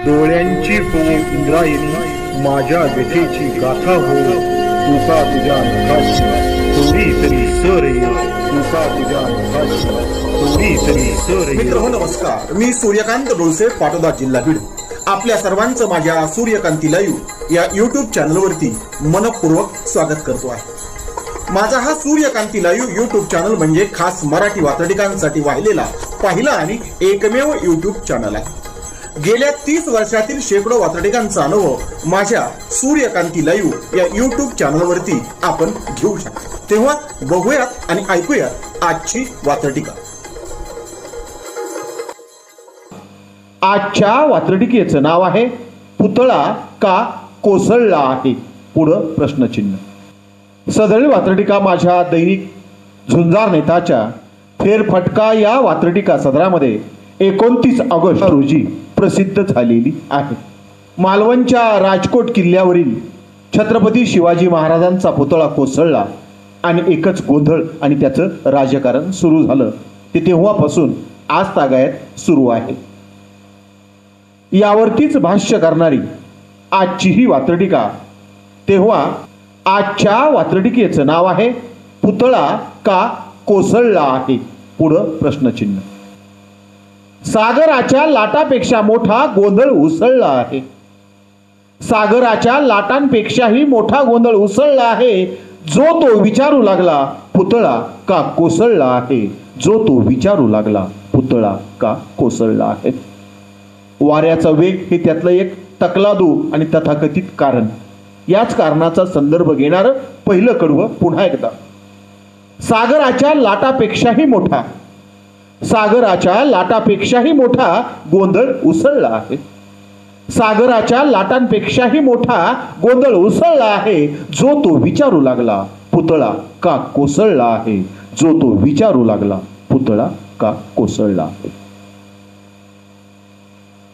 डोळ्यांची हो इंद्रायणी, माझ्या व्यथेची गाथा हो, तुका तुझ्या नखाशी थोडी तरी सर ये, तुका तुझ्या नखाशी थोडी तरी सर ये. मित्र हो नमस्कार, मी सूर्यकांत डोळसे, पाटोदा, जिल्हा बीड. आपल्या सर्वांचं माझ्या सूर्यकांती लाईव्ह या यूट्यूब चॅनलवरती मनपूर्वक स्वागत करतो आहे. माझा हा सूर्यकांती लाईव्ह यूट्यूब चॅनल म्हणजे खास मराठी वात्रटिकांसाठी वाहिलेला पहिला आणि एकमेव यूट्यूब चॅनल आहे. गेल्या 30 वर्षातील शेकडो वात्रटिकांचा अनुभव माझ्या सूर्यकांती लाईव्ह या यूट्यूब चॅनलवरती आपण घेऊ शकता. तेव्हा बघूयात आणि ऐकूयात आजची वात्रटिका. आजच्या वात्रटिकेचं नाव आहे पुतळा का कोसळला आहे, पुढं प्रश्नचिन्ह. सदरील वात्रटिका माझ्या दैनिक झुंजार नेताच्या फेरफटका या वात्रटिका सदरामध्ये 29 ऑगस्ट रोजी प्रसिद्ध झालेली आहे. मालवणच्या राजकोट किल्ल्यावरील छत्रपती शिवाजी महाराजांचा पुतळा कोसळला आणि एकच गोंधळ आणि त्याचं राजकारण सुरू झालं. ते तेव्हापासून आज तागायत सुरू आहे. यावरतीच भाष्य करणारी आजची ही वात्रटिका. तेव्हा आजच्या वात्रटिकेचं नाव आहे पुतळा का कोसळला आहे, पुढं प्रश्नचिन्ह. सागराच्या लाटापेक्षा मोठा गोंधळ उसळला आहे. सागराच्या लाटांपेक्षाही मोठा गोंधळ उसळला आहे. जो तो विचारू लागला पुतळा का कोसळला आहे, जो तो विचारू लागला पुतळा का कोसळला आहे. वाऱ्याचा वेग हे त्यातलं एक तकलादू आणि तथाकथित कारण. याच कारणाचा संदर्भ घेणारं पहिलं कडवं पुन्हा एकदा. सागराच्या लाटापेक्षाही मोठा, सागराच्या लाटापेक्षाही मोठा गोंधळ उसळला आहे. सागराच्या लाटांपेक्षाही मोठा गोंधळ उसळला आहे. जो तो विचारू लागला पुतळा का कोसळला आहे, जो तो विचारू लागला पुतळा का कोसळला आहे.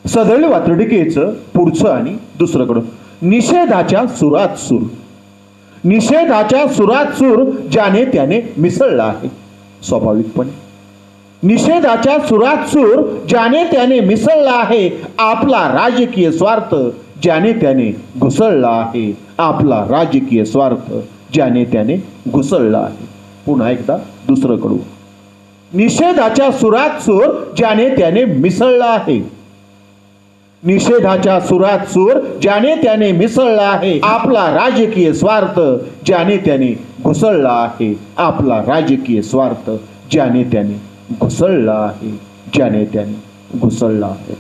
सदरील वात्रटिकेचं पुढचं आणि दुसरं कडं. निषेधाच्या सुरात सूर, निषेधाच्या सुरात सूर ज्याने त्याने मिसळला आहे. स्वाभाविकपणे निषेधाच्या सुरात सूर ज्याने त्याने मिसळला आहे. आपला राजकीय स्वार्थ ज्याने त्याने घुसळला आहे. आपला राजकीय स्वार्थ ज्याने त्याने घुसळला आहे. पुन्हा एकदा दुसरं कडू. निषेधाच्या सुरात सूर ज्याने त्याने मिसळला आहे. निषेधाच्या सुरात सूर ज्याने त्याने मिसळला आहे. आपला राजकीय स्वार्थ ज्याने त्याने घुसळला आहे. आपला राजकीय स्वार्थ ज्याने त्याने घुसळला आहे, ज्याने त्याने घुसळला आहे.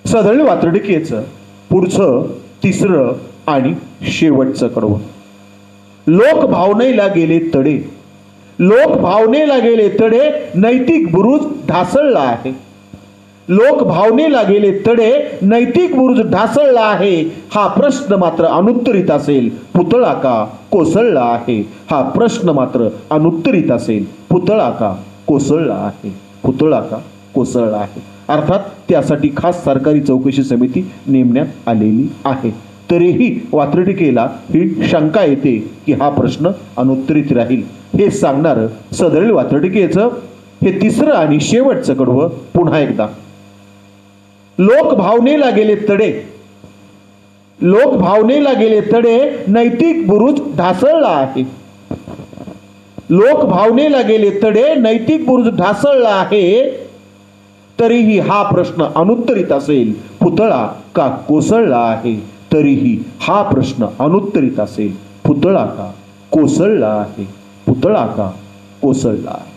सदरील वात्रटिकेचं पुढचं तिसरं आणि शेवटचं कडवं. लोकभावनेला गेले तडे, लोकभावनेला गेले तडे, नैतिक बुरुज ढासळला आहे. लोकभावनेला गेले तडे, नैतिक बुरुज ढासळला आहे. हा प्रश्न मात्र अनुत्तरित असेल, पुतळा का कोसळला आहे. हा प्रश्न मात्र अनुत्तरित असेल, पुतळा का कोसळला आहे. पुतळा का कोसळला आहे. अर्थात त्यासाठी खास सरकारी चौकशी समिती नेमण्यात आलेली आहे. तरीही वात्रटिकेला ही शंका येते की हा प्रश्न अनुत्तरित राहील. हे सांगणारं सदरील वात्रटिकेचं हे तिसरं आणि शेवटचं कडवं पुन्हा एकदा. लोकभावनेला गेले तडे, लोकभावनेला गेले तडे, नैतिक बुरुज ढासळला आहे. लोकभावनेला गेले तडे, नैतिक बुरुज ढासळला आहे. तरीही हा प्रश्न अनुत्तरित असेल, पुतळा का कोसळला आहे. तरीही हा प्रश्न अनुत्तरित असेल, पुतळा का कोसळला आहे. पुतळा का कोसळला आहे.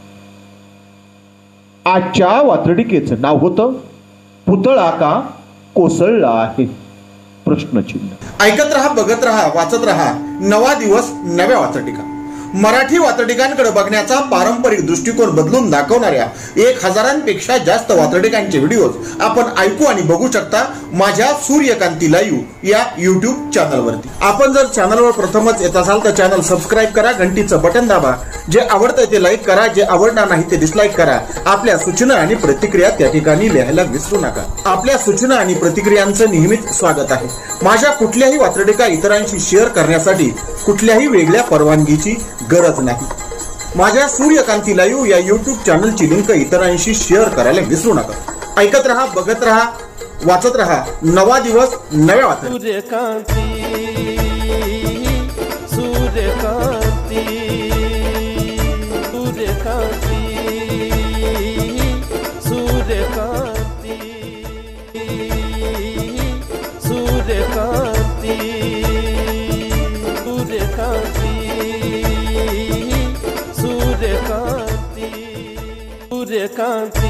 आजच्या वात्रटिकेचं नाव होतं पुतळा का कोसळला आहे, प्रश्नचिन्ह. ऐकत रहा, बघत रहा, वाचत रहा. नवा दिवस नव्या वात्रटिका. मराठी वात्रटिकांकडे बघण्याचा पारंपरिक दृष्टिकोन बदलून दाखवणाऱ्या 1000पेक्षा जास्त वात्रटिकांचे व्हिडिओज आपण ऐकू आणि बघू शकता माझ्या सूर्यकांती लाईव्ह या यूट्यूब चॅनलवरती. आपण जर चॅनलवर प्रथमच येत असाल तर चॅनल सबस्क्राईब करा, घंटीचं बटन दाबा. जे आवडतं ते लाईक करा, जे आवडणार नाही ते डिसलाईक करा. आपल्या सूचना आणि प्रतिक्रिया त्या ठिकाणी लिहायला विसरू नका. आपल्या सूचना आणि प्रतिक्रियांचं नेहमीच स्वागत आहे. माझ्या कुठल्याही वात्रटिका इतरांशी शेअर करण्यासाठी कुठल्याही वेगळ्या परवानगीची गरज नाही. माझ्या सूर्यकांती लाईव्ह या यूट्यूब चॅनलची लिंक इतरांशी शेअर करायला विसरू नका. ऐकत रहा, बघत रहा, वाचत रहा नवा दिवस नव्या वातडी. सूर्यकांती सूर्यकांती सूर्यकांती सूर्यकांती सूर्यकांती सूर्यकांती सूर्यकांती सूर्यकांती